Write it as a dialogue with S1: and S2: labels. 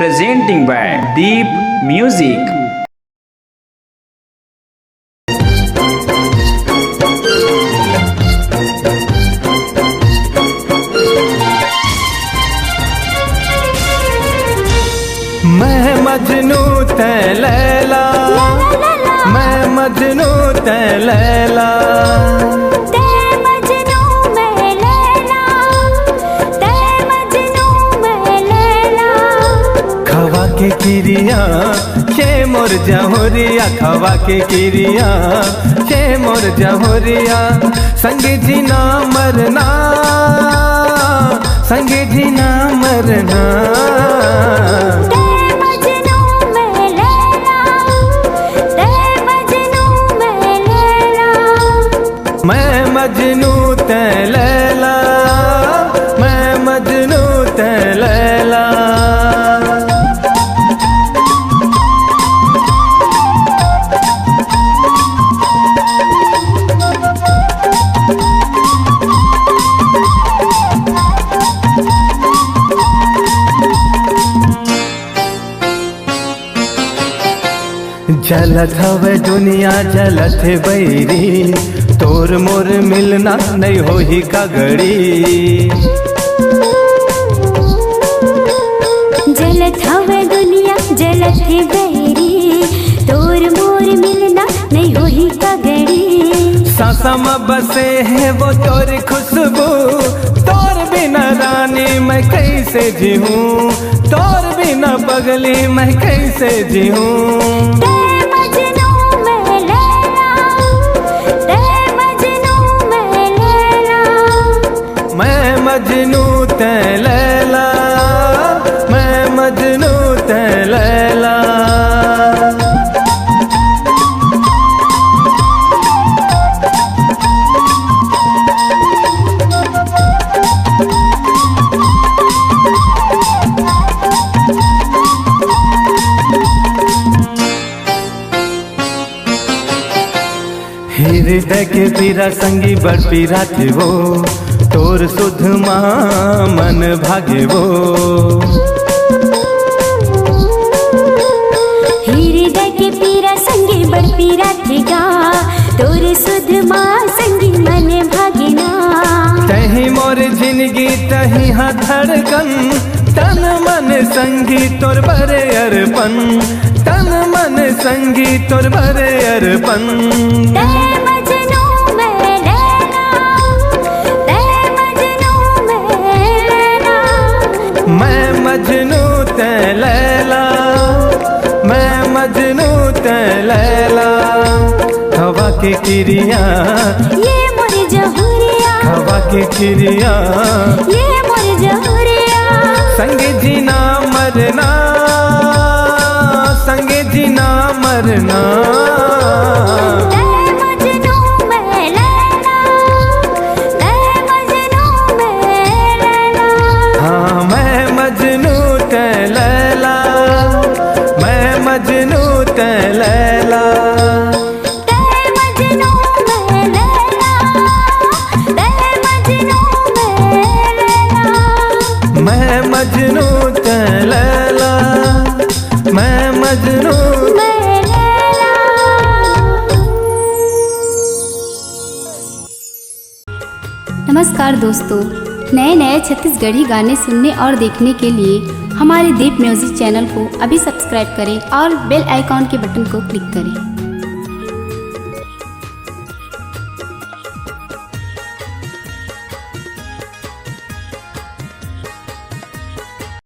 S1: presenting by Deep Music.
S2: मैं मजनू ते लैला, मैं मजनू ते लैला,
S3: ते मजनू मैं लैला, ते मजनू मैं लैला।
S2: खवा के किरिया के मोर जहोरिया, खवा के किरिया के मोर जहोरिया, संगे जीना मरना, संगे जीना मरना। मैं मजनू ते लैला, मैं मजनू ते लैला। जलत हवे दुनिया जलत बैरी, तोर मोर मिलना नहीं हो ही का घड़ी।
S3: जलत हवे दुनिया जलत है बैरी, तोर मोर मिलना नहीं हो ही का घड़ी।
S2: सांसा में बसे है वो तोर खुशबू, तोर बिना रानी मैं कैसे जीऊं, तोर बिना पगली मैं कैसे जीऊं। मैं मजनू ते लैला, मैं मजनू ते लैला। हृदय के पीरा संगी बड़ पीरा थे वो, तोर सुध माँ मन भागे वो।
S3: हृदय के पीरा संगी बड़ पीरा थेगा, तोर सुध माँ संगी मन भागेना।
S2: तही मोर जिंदगी तही हाँ धड़कन, तन मन संगी तोर बरे अर्पण, तन मन संगी तोर बरे अर्पण। मैं मजनू ते लैला, मैं मजनू ते लैला। खवा के किरिया
S3: ये मोर जहुरिया,
S2: खवा के किरिया
S3: ये मोर जहुरिया।
S2: संगे जीना मरना, संगे जीना मरना। हाँ मैं मजनू ते लैला, मैं मजनू ते लैला। मैं मजनू ते लैला, मैं मजनू।
S4: नमस्कार दोस्तों, नए नए छत्तीसगढ़ी गाने सुनने और देखने के लिए हमारे दीप म्यूजिक चैनल को अभी सब्सक्राइब करें और बेल आइकॉन के बटन को क्लिक करें।